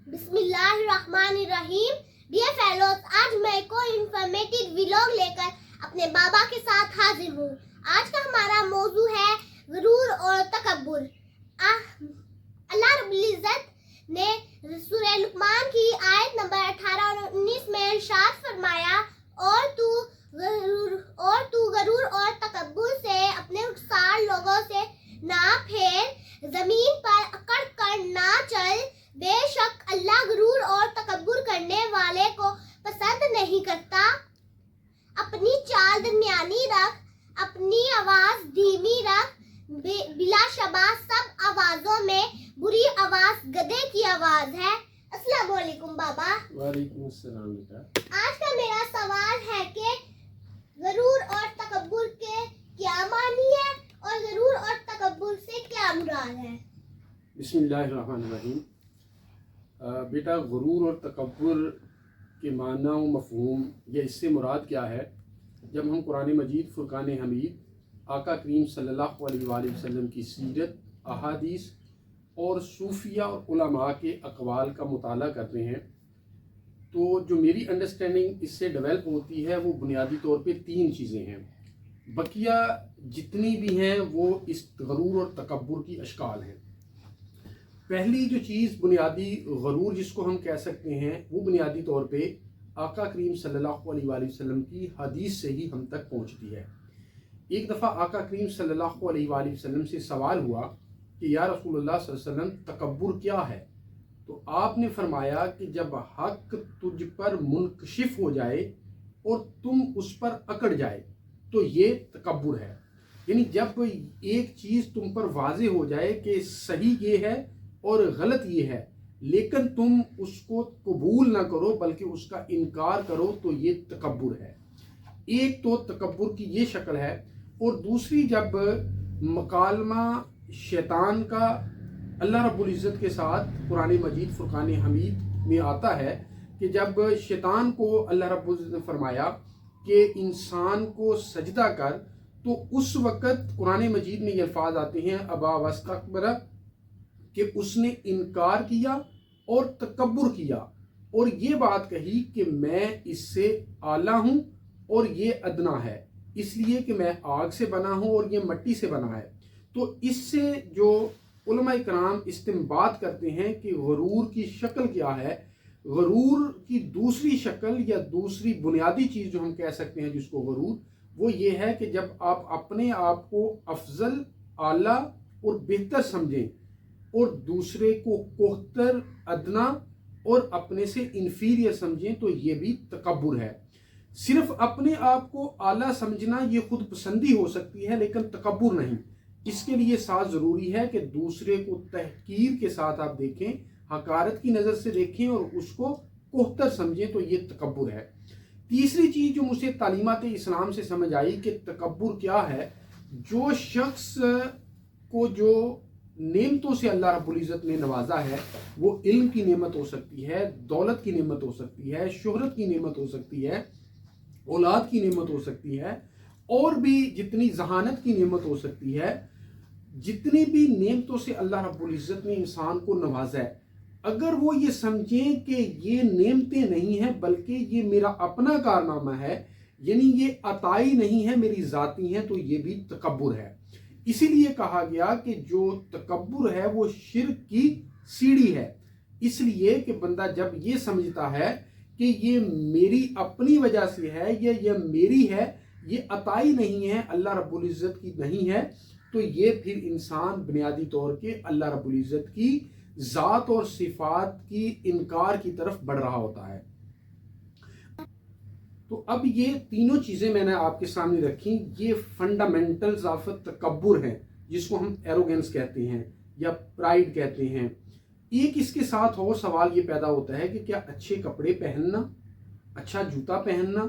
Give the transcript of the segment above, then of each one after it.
बिस्मिल्लाहिर्रहमानिर्रहीम। Dear fellows, आज मैं एक और इंफॉर्मेटिव व्लॉग लेकर अपने बाबा के साथ हाजिर हूँ। आज का हमारा मौजू है गुरूर और तकब्बुर। अल्लाह रब्बुल इज्जत ने सूरह लुकमान की आयत नंबर 18 और 19 में इरशाद फरमाया, और तू गरूर और तकब्बुर से अपने रुखसार लोगों से ना फेर, जमीन पर अकड़ कर ना चल। बेशक अल्लाह गुरूर और तकब्बुर करने वाले को पसंद नहीं करता। अपनी चाल दरमियानी रख, अपनी आवाज धीमी रख। बिलाशबा सब आवाजों में बुरी आवाज गधे की आवाज है। अस्सलाम वालेकुम बाबा। वालेकुम अस्सलाम बेटा। आज का मेरा सवाल है कि गरूर और तकब्बुर के क्या मानी है और गरूर और तकब्बुर से क्या मुराद है? बिस्मिल्लाहिर्रहमानिर्रहीम। बेटा, गुरूर और तकब्बुर के माना व मफ़हूम या इससे मुराद क्या है? जब हम कुरान मजीद फुरकान हमीद, आका करीम सल्लल्लाहु अलैहि वसल्लम की सीरत, अहादीस और सूफिया और उलमा के अक़वाल का मुताला करते हैं, तो जो मेरी अंडरस्टैंडिंग इससे डेवलप होती है वो बुनियादी तौर पे तीन चीज़ें हैं। बकिया जितनी भी हैं वो इस गरूर और तकब्बुर की अशकाल हैं। पहली जो चीज़ बुनियादी गरूर जिसको हम कह सकते हैं, वो बुनियादी तौर पे आका करीम सल्लल्लाहु अलैहि वसल्लम की हदीस से ही हम तक पहुंचती है। एक दफ़ा आका करीम सल्लल्लाहु अलैहि वसल्लम से सवाल हुआ कि या रसूलुल्लाह सल्लल्लाहु अलैहि वसल्लम, तकब्बुर क्या है? तो आपने फरमाया कि जब हक तुझ पर मुनकशिफ हो जाए और तुम उस पर अकड़ जाए तो ये तकब्बुर है। यानी जब एक चीज़ तुम पर वाज़े हो जाए कि सही ये है और गलत ये है, लेकिन तुम उसको कबूल ना करो बल्कि उसका इनकार करो, तो ये तकब्बुर है। एक तो तकब्बुर की ये शक्ल है। और दूसरी, जब मकालमा शैतान का अल्लाह रब्बुल इज़्ज़त के साथ कुरान मजीद फुरकान हमीद में आता है कि जब शैतान को अल्लाह रब्बुल इज़्ज़त ने फरमाया कि इंसान को सजदा कर, तो उस वक़्त कुरान मजीद में ये अल्फाज आते हैं, अबा वस्तकबरा, कि उसने इनकार किया और तकब्बुर किया और ये बात कही कि मैं इससे आला हूँ और ये अदना है, इसलिए कि मैं आग से बना हूँ और ये मिट्टी से बना है। तो इससे जो उलमाए कराम इस्तिंबात करते हैं कि गरूर की शक्ल क्या है, गरूर की दूसरी शक्ल या दूसरी बुनियादी चीज़ जो हम कह सकते हैं जिसको गरूर, वो ये है कि जब आप अपने आप को अफजल, आला और बेहतर समझें और दूसरे को कोहतर, अदना और अपने से इन्फीरियर समझें, तो ये भी तकब्बुर है। सिर्फ अपने आप को आला समझना ये खुद पसंदी हो सकती है, लेकिन तकब्बुर नहीं। इसके लिए साथ ज़रूरी है कि दूसरे को तहकीर के साथ आप देखें, हकारत की नज़र से देखें और उसको कोहतर समझें, तो ये तकब्बुर है। तीसरी चीज़ जो मुझे तालीमात इस्लाम से समझ आई कि तकब्बुर क्या है, जो शख्स को जो नेमतों से अल्लाह रब्बुल इज़्ज़त ने नवाजा है, वो इल्म की नेमत हो सकती है, दौलत की नेमत हो सकती है, शोहरत की नेमत हो सकती है, औलाद की नेमत हो सकती है, और भी जितनी जहानत की नेमत हो सकती है, जितनी भी नेमतों से अल्लाह रब्बुल इज़्ज़त ने इंसान को नवाजा है, अगर वो ये समझें कि ये नेमतें नहीं हैं बल्कि ये मेरा अपना कारनामा है, यानी ये अताई नहीं है, मेरी ज़ाती हैं, तो ये भी तकब्बुर है। इसीलिए कहा गया कि जो तकब्बुर है वो शिर्क की सीढ़ी है। इसलिए कि बंदा जब ये समझता है कि ये मेरी अपनी वजह से है, ये मेरी है, ये अताई नहीं है, अल्लाह रब्बुल इज़्ज़त की नहीं है, तो ये फिर इंसान बुनियादी तौर के अल्लाह रब्बुल इज़्ज़त की ज़ात और सिफात की इनकार की तरफ बढ़ रहा होता है। तो अब ये तीनों चीज़ें मैंने आपके सामने रखी, ये फंडामेंटल्स ऑफ तकब्बुर हैं, जिसको हम एरोगेंस कहते हैं या प्राइड कहते हैं। एक इसके साथ और सवाल ये पैदा होता है कि क्या अच्छे कपड़े पहनना, अच्छा जूता पहनना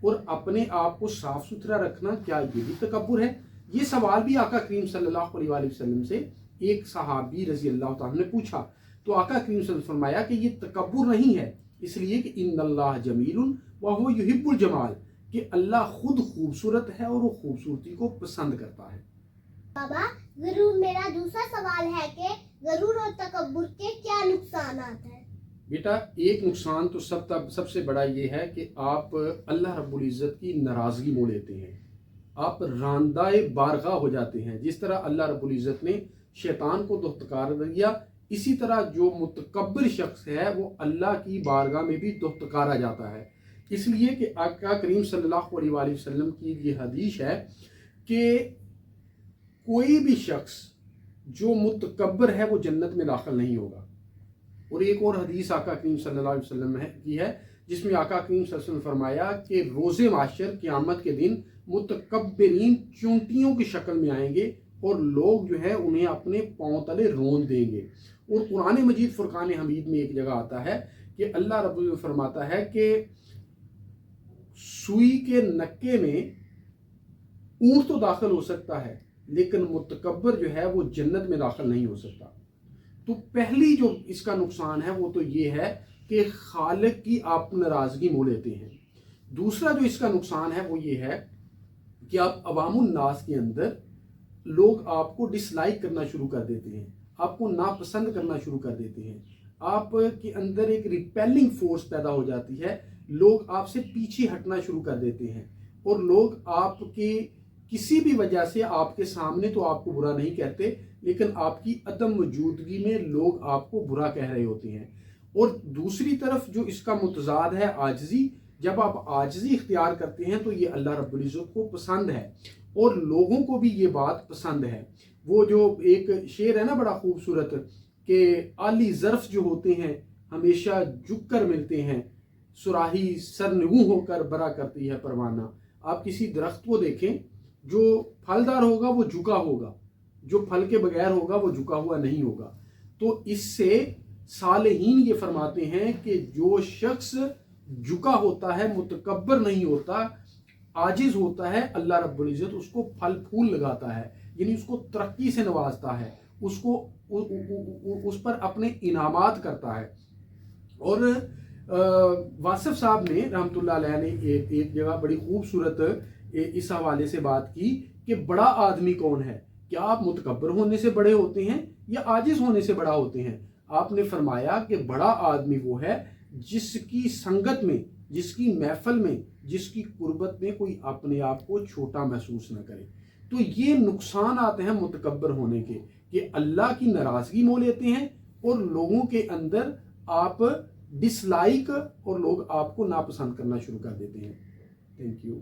और अपने आप को साफ सुथरा रखना, क्या ये भी तकब्बुर है? ये सवाल भी आका करीम सल्लल्लाहु अलैहि वसल्लम से एक सहाबी रजी अल्लाह तआला ने पूछा, तो आका करीम सल्लल्लाहु अलैहि वसल्लम ने फरमाया कि ये तकब्बुर नहीं है, इसलिए कि इन्नल्लाह जमीलुन व हुवा युहिब्बुल जमाल, कि अल्लाह खुद खूबसूरत है और वो खूबसूरती को पसंद करता है। बाबा, जरूर मेरा दूसरा सवाल है कि गरूर और तकब्बुर के क्या नुकसानात हैं? بیٹا ایک نقصان تو سب سے بڑا یہ ہے کہ آپ اللہ رب العزت کی ناراضگی مول لیتے ہیں، آپ راندہ بارگاہ ہو جاتے ہیں۔ جس طرح اللہ رب العزت نے شیطان کو دختکار دیا، اسی طرح جو متکبر شخص ہے وہ اللہ کی بارگاہ میں بھی دختکارا جاتا ہے۔ اس لیے کہ آقا کریم صلی اللہ علیہ وآلہ وسلم کی یہ حدیث ہے کہ کوئی بھی شخص جو متکبر ہے وہ جنت میں داخل نہیں ہوگا۔ اور ایک اور حدیث آقا کریم صلی اللہ علیہ وسلم کی ہے جس میں آقا کریم صلی اللہ علیہ وسلم فرمایا کہ روز محشر قیامت کے دن متکبرین چونٹیوں کی شکل میں آئیں گے اور لوگ جو ہے انہیں اپنے پاؤں تلے رون دیں گے۔ اور قرآن مجید فرقان حمید میں ایک جگہ آتا ہے کہ اللہ رب العزت فرماتا ہے کہ سوئی کے نکے میں اونٹ تو داخل ہو سکتا ہے لیکن متکبر جو ہے وہ جنت میں داخل نہیں ہو سکتا۔ تو پہلی جو اس کا نقصان ہے وہ تو یہ ہے کہ خالق کی آپ ناراضگی مول لیتے ہیں۔ دوسرا جو اس کا نقصان ہے وہ یہ ہے کہ آپ عوام الناس کے اندر لوگ آپ کو ڈس لائک کرنا شروع کر دیتے ہیں، آپ کو ناپسند کرنا شروع کر دیتے ہیں، آپ کے اندر ایک ریپیلنگ فورس پیدا ہو جاتی ہے، لوگ آپ سے پیچھے ہٹنا شروع کر دیتے ہیں اور لوگ آپ کے کسی بھی وجہ سے آپ کے سامنے تو آپ کو برا نہیں کہتے لیکن آپ کی عدم موجودگی میں لوگ آپ کو برا کہہ رہے ہوتے ہیں۔ اور دوسری طرف جو اس کا متضاد ہے عاجزی، جب آپ عاجزی اختیار کرتے ہیں تو یہ اللہ رب العزت کو پسند ہے اور لوگوں کو بھی یہ بات پسند ہے۔ وہ جو ایک شعر ہے نا بڑا خوبصورت کہ عالی ظرف جو ہوتے ہیں ہمیشہ جھک کر ملتے ہیں، سراہی سرنگوں ہو کر برا کرتی ہے پروانہ۔ آپ کسی درخت کو دیکھیں، جو پھلدار ہوگا وہ جھکا ہوگا، جو پھل کے بغیر ہوگا وہ جھکا ہوا نہیں ہوگا۔ تو اس سے صالحین یہ فرماتے ہیں کہ جو شخص جھکا ہوتا ہے، متکبر نہیں ہوتا، عاجز ہوتا ہے، اللہ رب العزت اس کو پھل پھول لگاتا ہے، یعنی اس کو ترقی سے نوازتا ہے، اس پر اپنے انعامات کرتا ہے۔ اور واصف صاحب نے رحمۃ اللہ علیہ نے ایک جگہ بڑی خوبصورت اس حوالے سے بات کی کہ بڑا آدمی کون ہے؟ کیا آپ متکبر ہونے سے بڑے ہوتے ہیں یا عاجز ہونے سے بڑا ہوتے ہیں؟ آپ نے فرمایا کہ بڑا آدمی وہ ہے جس کی سنگت میں، جس کی محفل میں، جس کی قربت میں کوئی اپنے آپ کو چھوٹا محسوس نہ کرے۔ تو یہ نقصانات ہیں متکبر ہونے کے کہ اللہ کی ناراضگی مول لیتے ہیں اور لوگوں کے اندر آپ ڈس لائک اور لوگ آپ کو ناپسند کرنا شروع کر دیتے ہیں۔ Thank you.